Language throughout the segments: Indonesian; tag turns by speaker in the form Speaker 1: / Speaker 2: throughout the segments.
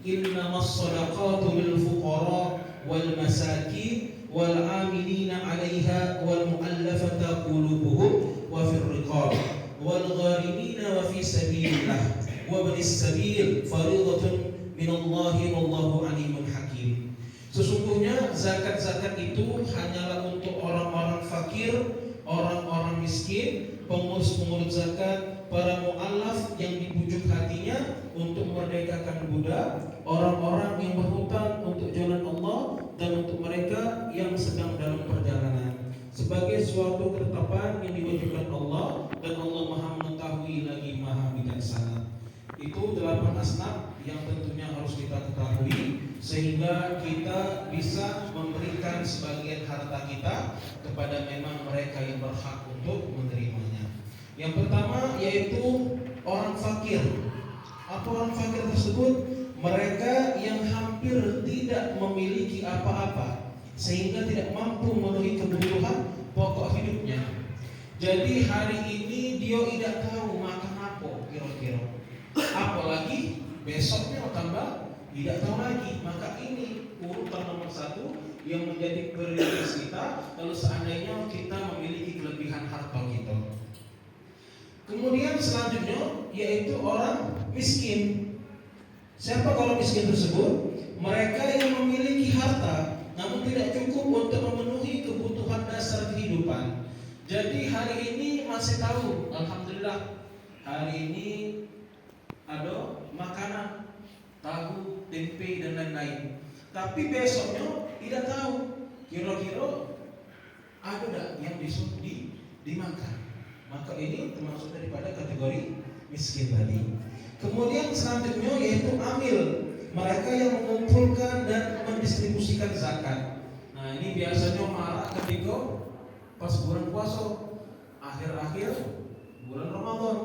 Speaker 1: innamas shadaqatu lil fuqara wal masakin wal 'amilina 'alaiha wal mu'allafati qulubuhum wa fir riqab wal gharimina wa fi sabilillah wa ibnis sabil fariidatun minallahi wallahu 'alimun hakim. Sesungguhnya zakat-zakat itu hanyalah untuk orang-orang fakir, orang-orang miskin, pengurus-pengurus zakat, para mu'allaf yang dibujuk hatinya untuk memerdekakan budak, orang-orang yang berhutang untuk jalan Allah, dan untuk mereka yang sedang dalam perjalanan, sebagai suatu ketetapan yang diwajibkan Allah, dan Allah Maha mengetahui lagi Maha bijaksana. Itu 8 asnaf yang tentunya harus kita ketahui sehingga kita bisa memberikan sebagian harta kita kepada memang mereka yang berhak untuk menerimanya. Yang pertama yaitu orang fakir. Apa orang fakir tersebut? Mereka yang hampir tidak memiliki apa-apa sehingga tidak mampu memenuhi kebutuhan pokok hidupnya. Jadi hari ini dia tidak tahu makan apa kira-kira. Apalagi besoknya tambah tidak tahu lagi. Maka ini urutan nomor 1 yang menjadi prioritas kita kalau seandainya kita memiliki kelebihan harta kita. Kemudian selanjutnya yaitu orang miskin. Siapa kalau miskin tersebut? Mereka yang memiliki harta namun tidak cukup untuk memenuhi kebutuhan dasar kehidupan. Jadi hari ini masih tahu, alhamdulillah, hari ini ada makanan tahu, tempe dan lain-lain. Tapi besoknya tidak tahu kira-kira ada tak yang disuruh dimakan. Maka ini termasuk daripada kategori miskin tadi. Kemudian selanjutnya yaitu amil, mereka yang mengumpulkan dan mendistribusikan zakat. Nah ini biasanya marah ketika pas bulan puasa, akhir-akhir bulan Ramadan,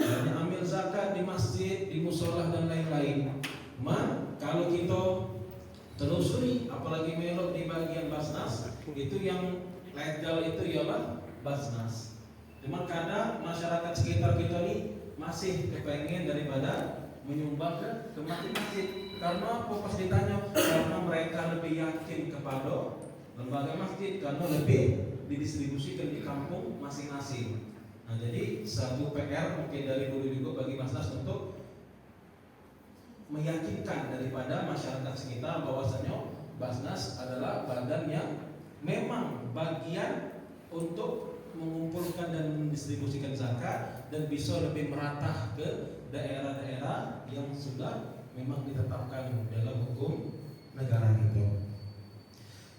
Speaker 1: hanya ambil zakat di masjid, di musola dan lain-lain. Kalau kita telusuri, apalagi melok di bagian Basnas, itu yang legal itu ya Pak, Basnas. Cuma kadang masyarakat sekitar kita ini masih kepengen daripada menyumbang ke masjid. Karena pas ditanya, karena mereka lebih yakin kepada lembaga masjid, karena lebih didistribusikan di kampung masing-masing. Nah jadi satu PR mungkin dari dulu juga bagi Basnas untuk meyakinkan daripada masyarakat sekitar bahwasanya Basnas adalah badan yang memang bagian untuk mengumpulkan dan mendistribusikan zakat dan bisa lebih merata ke daerah-daerah yang sudah memang ditetapkan dalam hukum negara itu.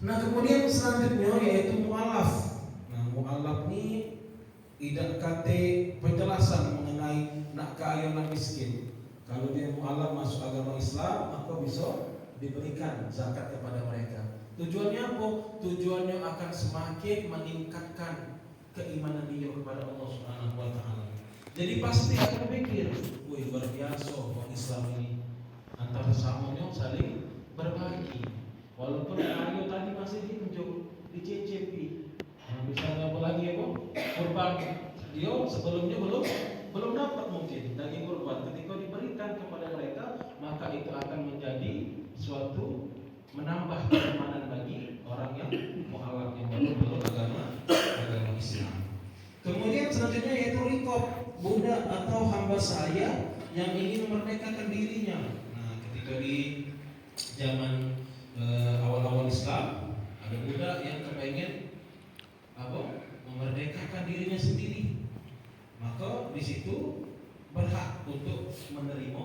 Speaker 1: Nah kemudian selanjutnya yaitu mu'alaf. Nah mu'alaf ini tidak kate penjelasan mengenai nak kaya nak miskin. Kalau dia mu'alaf masuk agama Islam, maka bisa diberikan zakat kepada mereka. Tujuannya apa? Tujuannya akan semakin meningkatkan keimanan dia kepada Allah Subhanahu wa taala. Jadi pasti akan berpikir, wih luar biasa orang Islam ini. Antara sesamanya saling berbagi. Walaupun ayo tadi masih dicicipi. Nah, misalnya apa lagi ya, kurban. Dia sebelumnya belum dapat mungkin daging kurban. Ketika diberikan kepada mereka, maka itu akan menjadi suatu menambah keimanan bagi orang yang mu'alaf yang belum agama Islam. Kemudian selanjutnya yaitu riqab, budak atau hamba sahaya yang ingin memerdekakan dirinya. Nah, ketika di zaman awal-awal Islam ada budak yang kepengen memerdekakan dirinya sendiri, maka di situ berhak untuk menerima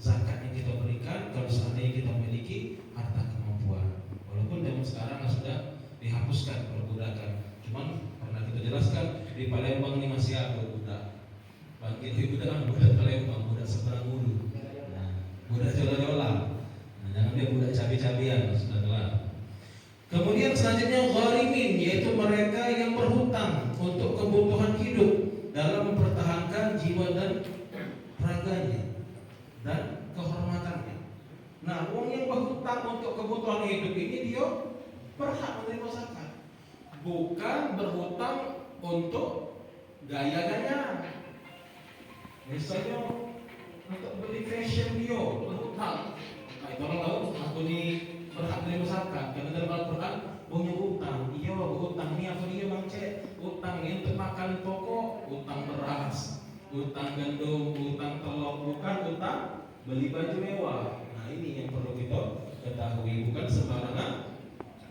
Speaker 1: zakat yang kita berikan kalau seandainya kita memiliki harta kemampuan. Walaupun zaman sekarang sudah dihapuskan perbudakan, cuman pernah kita jelaskan di Palembang ini masih ada budak. Bangkit budak Palembang, budak seberang ulu. Nah, budak jola-jola. Nah, jangan dia budak cabi-cabian, sudah telah. Kemudian selanjutnya gharimin, yaitu mereka yang berhutang untuk kebutuhan hidup dalam mempertahankan jiwa dan raganya dan kehormatannya. Nah, uang yang berhutang untuk kebutuhan hidup ini dia berhak menerima zakat. Bukan berhutang untuk gaya-gaya. Misalnya untuk beli fashion dia berhutang beli baju mewah. Nah ini yang perlu kita ketahui, bukan sembarangan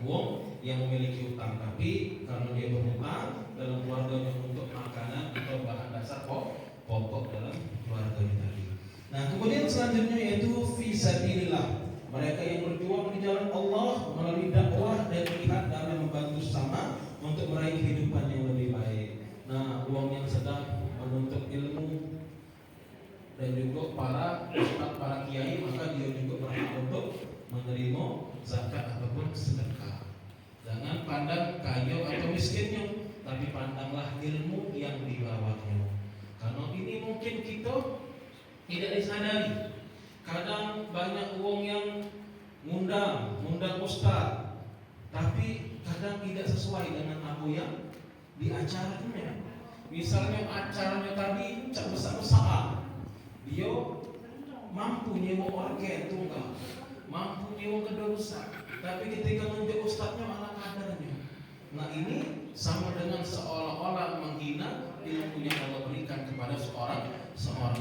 Speaker 1: wong yang memiliki utang, tapi kalau dia berhutang dalam keluarganya untuk makanan atau bahan dasar pokok dalam keluarganya tadi. Nah kemudian selanjutnya yaitu fisabilillah, mereka yang berjuang di jalan Allah melalui dakwah dan jihad dalam membantu sesama untuk meraih kehidupan yang lebih baik. Nah uang yang sedang menuntut ilmu dan juga para ustaz, para kiai, maka dia juga berhak untuk menerima zakat ataupun sedekah. Jangan pandang kaya atau miskinnya, tapi pandanglah ilmu yang dibawanya. Karena ini mungkin kita tidak disadari. Kadang banyak uang yang ngundang ustaz, tapi kadang tidak sesuai dengan apa yang di acaranya. Misalnya acaranya tadi cak besar-besar, dia mampu nyewa organ tunggal, mampu nyewa kedua besar, tapi ketika menjadi ustaznya malah kadarnya. Nah ini sama dengan seolah-olah menghina ilmu yang Allah berikan kepada seorang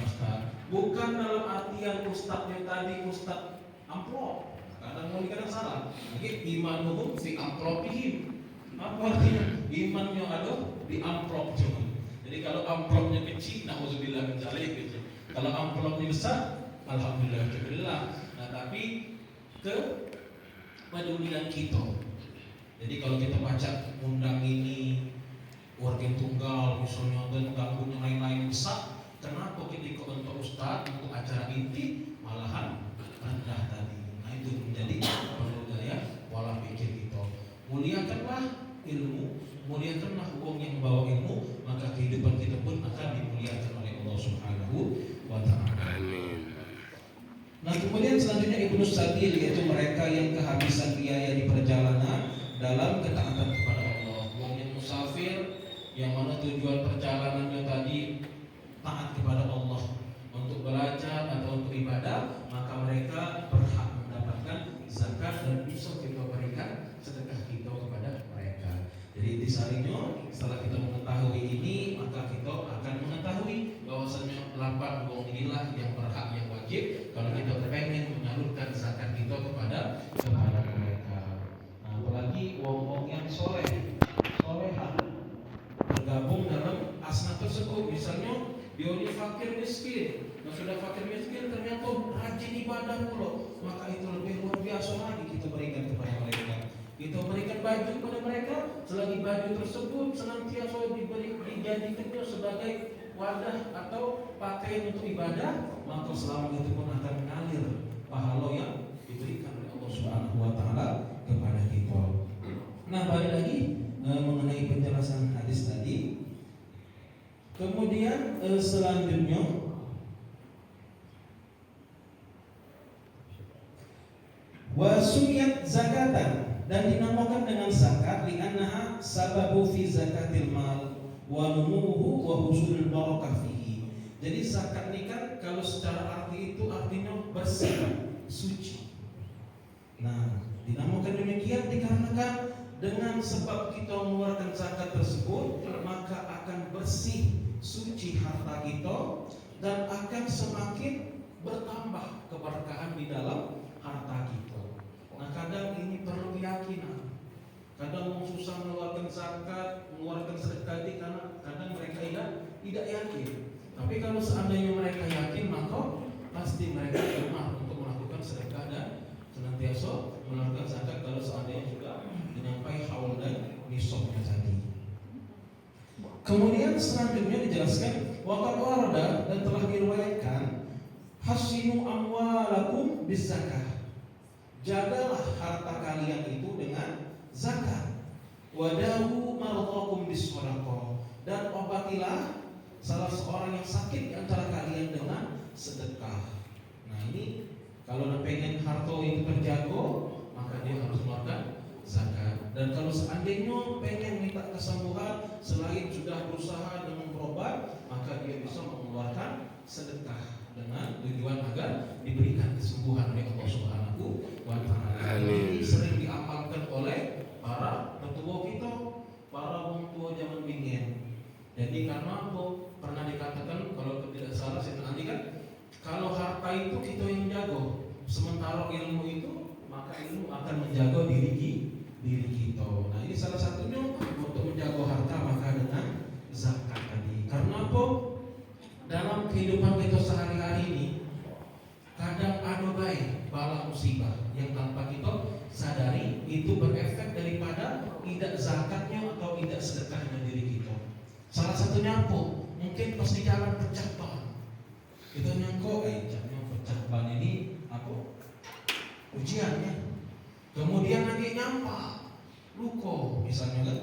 Speaker 1: ustaz. Bukan dalam artian ustaznya tadi ustaz amplop, kadang kadang salah. Jadi imanuhum fi amplopihim. Apa artinya? Imannya ada di amplop cuma. Jadi kalau amplopnya kecil, nauzubillah min dzalik gitu. Kalau amplopnya besar, alhamdulillah. Nah, tapi kepedulian kita. Jadi kalau kita baca undang ini organ tunggal, misalnya dan gangguan yang lain-lain besar, kenapa ketika untuk ustaz untuk acara inti malahan rendah tadi? Nah itu menjadi perlu daya pola pikir kita. Muliakanlah ilmu, muliakanlah uang yang membawa ilmu, maka kehidupan kita pun akan dimuliakan oleh Allah Subhanahu wa Ta'ala. Amin. Nah kemudian selanjutnya Ibnu Sabil, yaitu mereka yang kehabisan biaya di perjalanan dalam ketaatan kepada Allah. Uang yang musafir, yang mana tujuan perjalanannya tadi taat kepada Allah untuk belajar atau untuk ibadah, maka mereka berhak mendapatkan zakat dan bisa kita berikan sedekah kita kepada mereka. Jadi disarinya setelah kita mengetahui ini, maka kita akan mengetahui bahwasanya 8 uang inilah yang berhak, yang wajib kalau kita pengen menyalurkan zakat kita kepada mereka. Nah, apalagi uang-uang yang solehah tergabung dalam asna tersebut. Misalnya dia ini fakir miskin, nah sudah fakir miskin ternyata rajin ibadah pula, maka itu lebih luar biasa lagi kita berikan kepada mereka. Kita berikan baju kepada mereka, selagi baju tersebut senantiasa dijadikannya sebagai wadah atau pakaian untuk ibadah, maka selama itu pun akan mengalir pahala yang diberikan oleh Allah Subhanahu wa Ta'ala kepada kita. Nah, balik lagi mengenai penjelasan hadis tadi. Kemudian selanjutnya wasumiyat zakatan, dan dinamakan dengan zakat li'annaha sababu fi zakatil mal wa numuhu wa husulul barakah fihi. Jadi zakat ini kan kalau secara arti itu artinya bersih, suci. Nah, dinamakan demikian dikarenakan dengan sebab kita mengeluarkan zakat tersebut, maka akan bersih, suci harta kita, dan akan semakin bertambah keberkahan di dalam harta kita. Nah, kadang ini perlu keyakinan. Kadang orang susah mengeluarkan zakat, mengeluarkan sedekah ini karena kadang mereka tidak yakin. Tapi kalau seandainya mereka yakin, maka pasti mereka gemar untuk melakukan sedekah dan senantiasa mengeluarkan zakat kalau seandainya juga menyampai haul dan nisabnya tadi. Kemudian selanjutnya dijelaskan waqad warada, dan telah diriwayatkan, hasinu amwalakum bizakah, jagalah harta kalian itu dengan zakat, wadahu mardakum bisadaqah, dan obatilah salah seorang yang sakit di antara kalian dengan sedekah. Nah ini kalau pengen harta itu terjaga, maka dia harus mengeluarkan zakat. Dan kalau seandainya pengen minta kesembuhan, selain sudah berusaha dengan berobat, maka dia bisa mengeluarkan sedekah dengan tujuan agar diberikan kesembuhan oleh Allah Subhanahu wa Ta'ala. Ini sering diamalkan oleh para petua kita, para orang tua zaman dingin. Jadi karena apa? Pernah dikatakan kalau tidak salah saya nanti kan, kalau harta itu kita ilmu itu, maka ilmu akan menjaga diri kita. Nah, ini salah satunya untuk menjaga harta maka dengan zakat tadi. Karena apa? Dalam kehidupan kita sehari-hari ini kadang ada baik bala musibah yang tanpa kita sadari itu berefek daripada tidak zakatnya atau tidak sedekahnya diri kita. Salah satunya apa? Mungkin pas di jalan pecah ban. Kita nyangkut, pecah ban ini apa? Ujiannya. Kemudian lagi nyampak luka misalnya kan,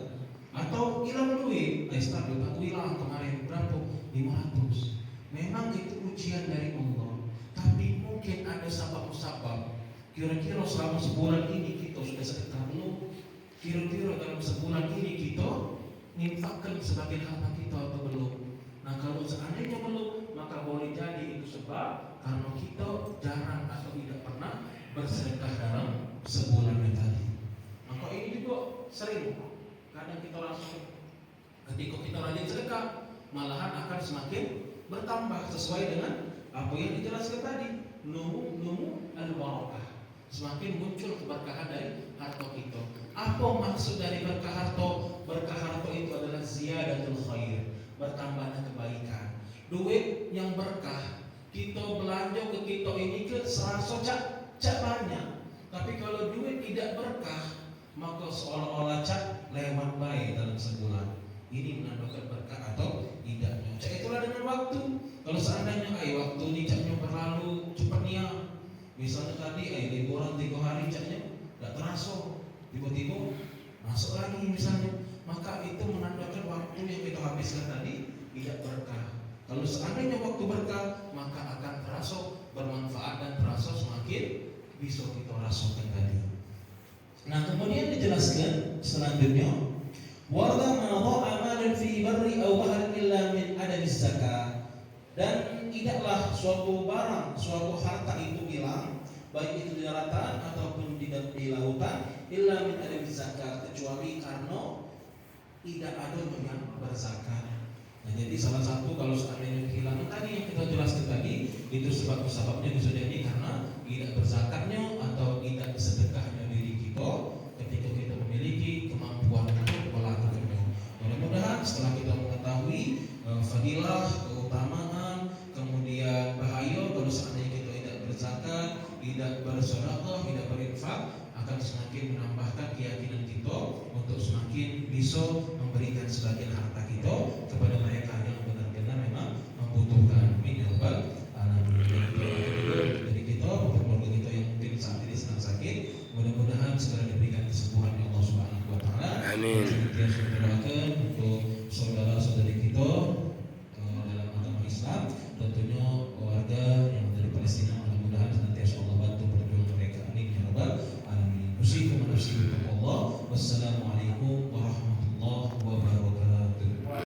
Speaker 1: atau hilang duit, stabil aku hilang kemarin berapa? 500. Memang itu ujian dari Allah. Tapi mungkin ada sabab-sabab. Kira-kira selama sebulan ini kita sudah sedekah belum? Kira-kira dalam sebulan ini kita infakkan sebagian harta kita atau belum? Nah, kalau seandainya belum, maka boleh jadi itu sebab karena kita jarang atau tidak pernah bersedekah dalam sebulan tadi. Maka ini juga sering kadang kita langsung ketika kita rajin sedekah malahan akan semakin bertambah sesuai dengan apa yang dijelaskan tadi, numu al-barakah, semakin muncul keberkahan dari harta kita. Apa maksud dari berkah harta? Berkah harta itu adalah ziyadatul khair, bertambahnya kebaikan. Duit yang berkah kita belanja ke kita ini ke serasa cak banyak. Tapi kalau duit tidak berkah, maka seolah-olah cak lewat baik dalam sebulan. Ini menandakan berkah atau tidaknya. Cak itulah dengan waktu. Kalau seandainya waktu ini caknya berlalu cepatnya, misalnya tadi liburan 3 hari caknya tidak terasa, tiba-tiba masuk lagi misalnya, maka itu menandakan waktu yang kita habiskan tadi tidak berkah. Kalau seandainya waktu berkah, maka akan terasa bermanfaat dan terasa semakin bisa kita rasakan tadi. Nah, kemudian dijelaskan selanjutnya, warga manadha amalan fi barri aw bahr illa min adamiz zakat. Dan tidaklah suatu barang, suatu harta itu hilang, baik itu di daratan ataupun di lautan, illa min adamiz zakat, kecuali karena tidak ada yang berzakat. Nah, jadi salah satu kalau seandainya kehilangan tadi yang kita jelaskan tadi, itu sebabnya bisa jadi karena tidak berzakatnya atau tidak sedekahnya diri kita ketika kita memiliki kemampuan untuk melakukannya. Mudah-mudahan setelah kita mengetahui fadilah, keutamaan, kemudian bahaya kalau seandainya kita tidak berzakat, tidak bersedekah, tidak berinfak, akan semakin menambahkan keyakinan kita untuk semakin bisa memberikan sebagian harta kita kepada mereka yang benar-benar memang membutuhkan. Amin ya rabbal alamin. Dari kita, keluarga kita yang mungkin saat ini sedang sakit, mudah-mudahan segera diberikan kesembuhan oleh Allah Subhanahu wa taala. Amin. Kita doakan